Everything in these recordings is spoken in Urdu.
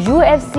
UFC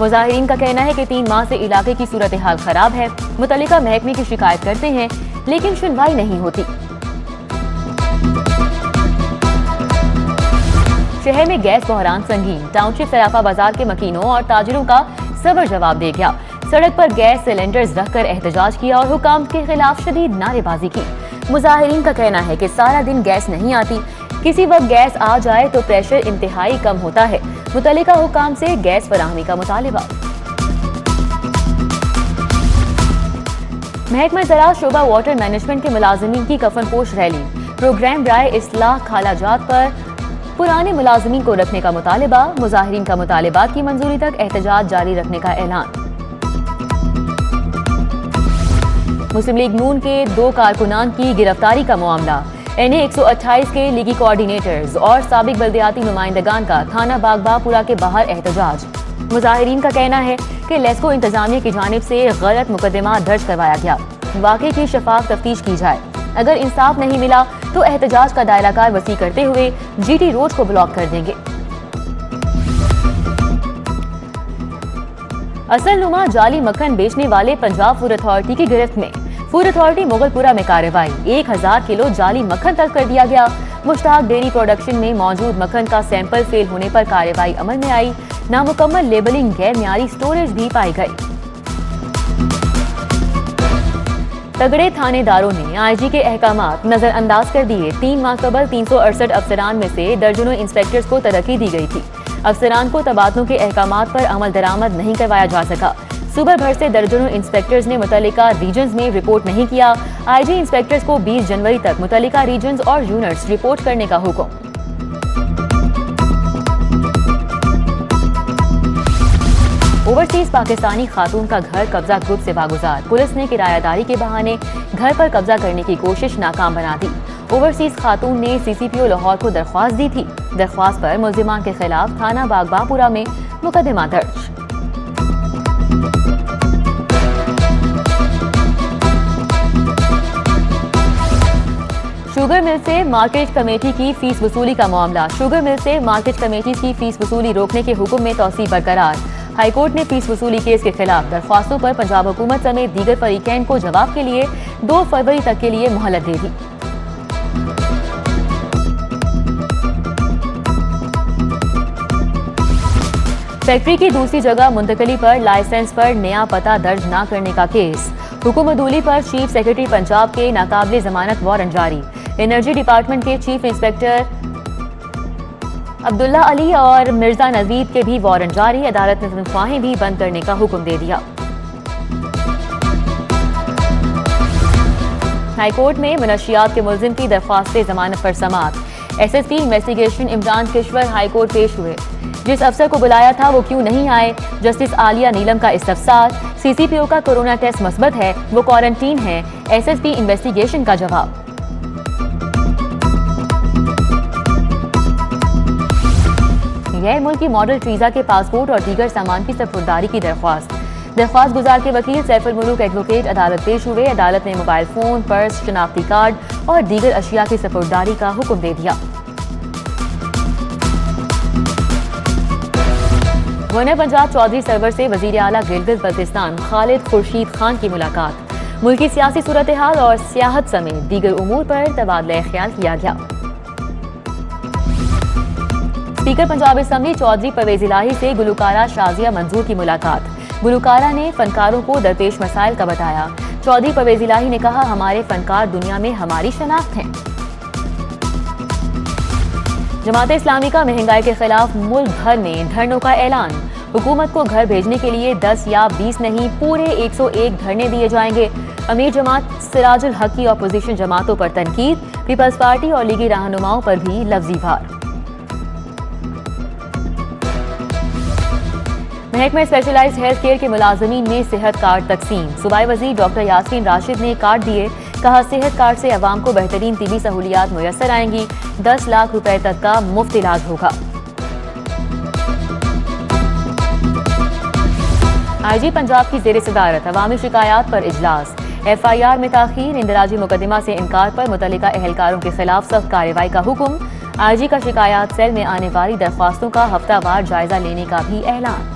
مظاہرین کا کہنا ہے کہ 3 ماہ سے علاقے کی صورتحال خراب ہے، متعلقہ محکمے کی شکایت کرتے ہیں لیکن سنوائی نہیں ہوتی۔ شہر میں گیس بحران سنگین، ٹاؤن شپ سراپا بازار کے مکینوں اور تاجروں کا صبر جواب دے گیا، سڑک پر گیس سلنڈرز رکھ کر احتجاج کیا اور حکام کے خلاف شدید نعرے بازی کی۔ مظاہرین کا کہنا ہے کہ سارا دن گیس نہیں آتی، کسی وقت گیس آ جائے تو پریشر انتہائی کم ہوتا ہے، متعلقہ حکام سے گیس فراہمی کا مطالبہ۔ محکمہ زراعت شعبہ واٹر مینجمنٹ کے ملازمین کی کفن پوش ریلی، پروگرام برائے اصلاح کھالا جات پر پرانے ملازمین کو رکھنے کا مطالبہ، مظاہرین کا مطالبات کی منظوری تک احتجاج جاری رکھنے کا اعلان۔ مسلم لیگ نون کے 2 کارکنان کی گرفتاری کا معاملہ، NA 128 کے لیگی کوارڈینیٹرز اور سابق بلدیاتی نمائندگان کا تھانہ باغبا پورا کے باہر احتجاج۔ مظاہرین کا کہنا ہے کہ لیسکو انتظامیہ کی جانب سے غلط مقدمہ درج کروایا گیا، واقعے کی شفاف تفتیش کی جائے، اگر انصاف نہیں ملا تو احتجاج کا دائرہ کار وسیع کرتے ہوئے GT روڈ کو بلاک کر دیں گے۔ اصل نما جعلی مکھن بیچنے والے پنجاب فوڈ اتھارٹی کی گرفت میں، فوڈ اتھارٹی مغل پورہ میں کارروائی، 1000 کلو جعلی مکھن تک کر دیا گیا۔ مشتاق ڈیری پروڈکشن میں موجود مکھن کا سیمپل فیل ہونے پر کارروائی عمل میں آئی، نامکمل لیبلنگ، غیر معیاری سٹوریج بھی پائی گئی۔ تگڑے تھانے داروں نے IG کے احکامات نظر انداز کر دیے، 3 ماہ قبل 368 افسران میں سے درجنوں انسپیکٹرز کو ترقی دی گئی تھی، افسران کو تبادلوں کے احکامات پر عمل درآمد نہیں کروایا جا سکا، صوبہ بھر سے درجنوں انسپیکٹرز نے متعلقہ ریجنز میں رپورٹ نہیں کیا، IG انسپیکٹرز کو 20 جنوری تک متعلقہ ریجنز اور یونٹس رپورٹ کرنے کا حکم۔ اوورسیز پاکستانی خاتون کا گھر قبضہ گروپ سے واگزار، پولیس نے کرایہ داری کے بہانے گھر پر قبضہ کرنے کی کوشش ناکام بنا دی۔ اوورسیز خاتون نے CCPO لاہور کو درخواست دی تھی، درخواست پر ملزمان کے خلاف تھانہ باغبا پورا میں مقدمہ درج۔ شوگر مل سے مارکیٹ کمیٹی کی فیس وصولی کا معاملہ، شوگر مل سے مارکیٹ کمیٹی کی فیس وصولی روکنے کے حکم میں توسیع برقرار، ہائی کورٹ نے فیس وصولی کیس کے خلاف درخواستوں پر پنجاب حکومت سمیت دیگر فریقین کو جواب کے لیے 2 فروری تک کے لیے مہلت دے دی۔ فیکٹری کی دوسری جگہ منتقلی پر لائسنس پر نیا پتہ درج نہ کرنے کا کیس، حکم عدولی پر چیف سیکرٹری پنجاب کے ناقابل ضمانت وارنٹ جاری، انرجی ڈپارٹمنٹ کے چیف انسپیکٹر عبداللہ علی اور مرزا نوید کے بھی وارنٹ جاری، عدالت نے تنخواہیں بھی بند کرنے کا حکم دے دیا۔ ہائی کورٹ میں منشیات کے ملزم کی درخواست ضمانت پر سماعت، SSP انویسٹیگیشن عمران کشور ہائی کورٹ پیش ہوئے، جس افسر کو بلایا تھا وہ کیوں نہیں آئے، جسٹس عالیہ نیلم کا استفسار، CCPO کا کورونا ٹیسٹ مثبت ہے، وہ کوارنٹین ہے، SSP انویسٹیگیشن کا جواب۔ غیر ملکی ماڈل ٹریزا کے پاسپورٹ اور دیگر سامان کی سپرداری کی درخواست گزار کے وکیل سیف الملوک ایڈوکیٹ عدالت پیش ہوئے، عدالت نے موبائل فون، پرس، شناختی کارڈ اور دیگر اشیاء کی سپرداری کا حکم دے دیا۔ گورنر پنجاب چودھری سرور سے وزیر اعلیٰ گلگت بلتستان خالد خورشید خان کی ملاقات، ملکی سیاسی صورتحال اور سیاحت سمیت دیگر امور پر تبادلہ خیال کیا گیا۔ اسپیکر پنجاب اسمبلی چودھری پرویز الہی سے گلوکارہ شازیہ منظور کی ملاقات، گلوکارہ نے فنکاروں کو درپیش مسائل کا بتایا، چودھری پرویز الہی نے کہا ہمارے فنکار دنیا میں ہماری شناخت ہیں۔ جماعت اسلامی کا مہنگائی کے خلاف ملک بھر میں دھرنوں کا اعلان، حکومت کو گھر بھیجنے کے لیے 10 یا 20 نہیں پورے 101 دھرنے دیے جائیں گے، امیر جماعت سراج الحق کی اپوزیشن جماعتوں پر تنقید، پیپلز پارٹی اور لیگی رہنماؤں پر بھی لفظی وار۔ محکمہ اسپیشلائزڈ ہیلتھ کیئر کے ملازمین میں صحت کارڈ تقسیم، صوبائی وزیر ڈاکٹر یاسمین راشد نے کارڈ دیے، کہا صحت کارڈ سے عوام کو بہترین طبی سہولیات میسر آئیں گی، 10 لاکھ روپے تک کا مفت علاج ہوگا۔ IG پنجاب کی زیر صدارت عوامی شکایات پر اجلاس، FIR میں تاخیر، اندراجی مقدمہ سے انکار پر متعلقہ اہلکاروں کے خلاف سخت کارروائی کا حکم، IG کا شکایات سیل میں آنے والی درخواستوں کا ہفتہ وار جائزہ لینے کا بھی اعلان۔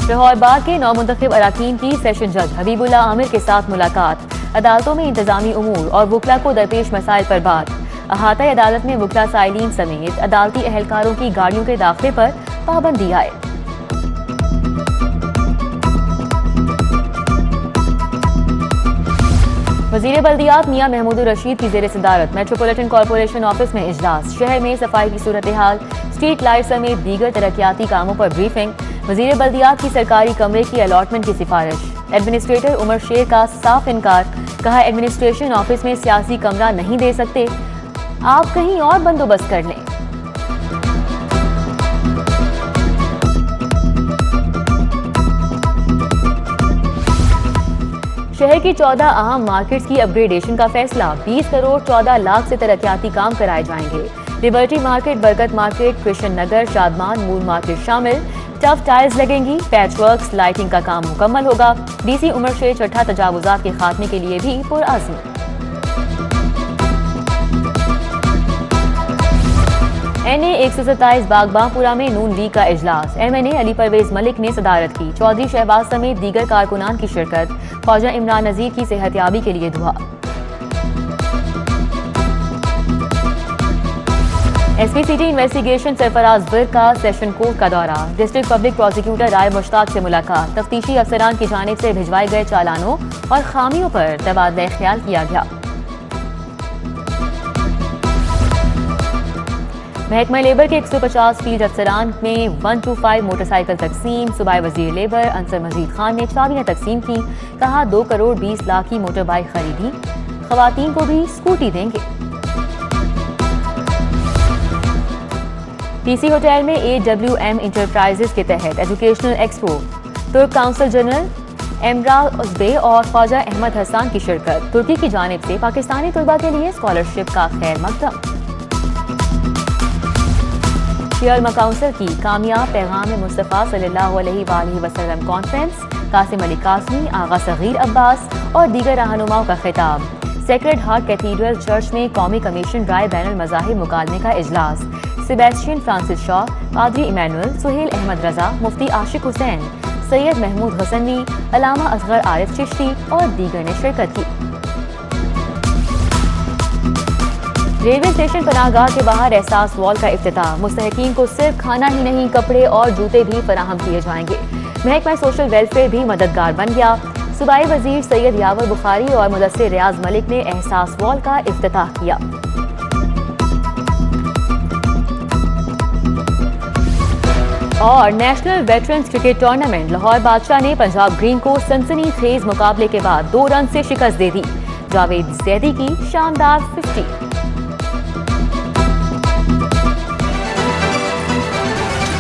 لاہور بار کے نومنتخب اراکین کی سیشن جج حبیب اللہ عامر کے ساتھ ملاقات، عدالتوں میں انتظامی امور اور وکلا کو درپیش مسائل پر بات۔ احاطہ عدالت میں وکلا سائلین سمیت عدالتی اہلکاروں کی گاڑیوں کے داخلے پر پابندی عائد۔ وزیر بلدیات میاں محمود الرشید کی زیر صدارت میٹروپولیٹن کارپوریشن آفس میں اجلاس، شہر میں صفائی کی صورتحال، اسٹریٹ لائٹ سمیت دیگر ترقیاتی کاموں پر بریفنگ۔ وزیر بلدیات کی سرکاری کمرے کی الاٹمنٹ کی سفارش، ایڈمنسٹریٹر عمر شیر کا صاف انکار، کہا ایڈمنسٹریشن آفس میں سیاسی کمرہ نہیں دے سکتے، آپ کہیں اور بندوبست کر لیں۔ شہر کی 14 اہم مارکیٹس کی اپ گریڈیشن کا فیصلہ، 20 کروڑ 14 لاکھ سے ترقیاتی کام کرائے جائیں گے۔ لبرٹی مارکیٹ، برکت مارکیٹ، کرشن نگر، شادمان، مول مارکیٹ شامل۔ ٹف ٹائلز لگیں گی، پیچ ورکس، لائٹنگ کا کام مکمل ہوگا۔ ڈی سی عمر شیر چھٹا تجاوزات کے خاتمے کے لیے بھی پرعزم۔ این اے 127 باغباں پورہ میں نون لیگ کا اجلاس، ایم این اے علی پرویز ملک نے صدارت کی، چودھری شہباز سمیت دیگر کارکنان کی شرکت، خواجہ عمران نذیر کی صحت یابی کے لیے دعا۔ S P C T investigation Sarfraz Virk کا سیشن کورٹ کا دورہ، district public prosecutor Rai Mushtaq سے ملاقات، تفتیشی افسران کی جانب سے بھجوائے گئے چالانوں اور خامیوں پر تبادلہ خیال کیا گیا۔ محکمہ لیبر کے 150 فیلڈ افسران میں 125 موٹر سائیکل تقسیم، صوبائی وزیر لیبر انصر مجید خان نے چابیاں تقسیم کی، کہا 2 کروڑ 20 لاکھ کی موٹر بائک خریدی، خواتین کو بھی اسکوٹی دیں گے۔ ٹی سی ہوٹل میں AWM انٹرپرائزز کے تحت ایجوکیشنل ایکسپو، ترک کونسل جنرل امراء ازبے اور خواجہ احمد حسان کی شرکت، ترکی کی جانب سے پاکستانی طلباء کے لیے اسکالرشپ کا خیر مقدم۔ شیعہ کونسل کی کامیاب پیغام مصطفیٰ صلی اللہ علیہ وآلہ وسلم کانفرنس، قاسم علی قاسمی، آغا صغیر عباس اور دیگر رہنماؤں کا خطاب۔ سیکرڈ ہارٹ کیتھیڈرل چرچ میں قومی کمیشن رائے بین المذاہب مکالمے کا اجلاس، سیباسٹین فرانسس شاہ، پادری ایمینول، سہیل احمد رضا، مفتی عاشق حسین، سید محمود حسنوی، علامہ اصغر عارف چشتی اور دیگر نے شرکت کی۔ ریلوے اسٹیشن پناہ گاہ کے باہر احساس وال کا افتتاح، مستحقین کو صرف کھانا ہی نہیں کپڑے اور جوتے بھی فراہم کیے جائیں گے۔ محکمہ سوشل ویلفیئر بھی مددگار بن گیا۔ صوبائی وزیر سید یاور بخاری اور مدثر ریاض ملک نے احساس وال کا افتتاح کیا۔ اور national veterans cricket tournament, Lahore بادشاہ نے پنجاب گرین کو سنسنی خیز مقابلے کے بعد 2 رن سے شکست دے دی، جاوید زیدی کی شاندار 50۔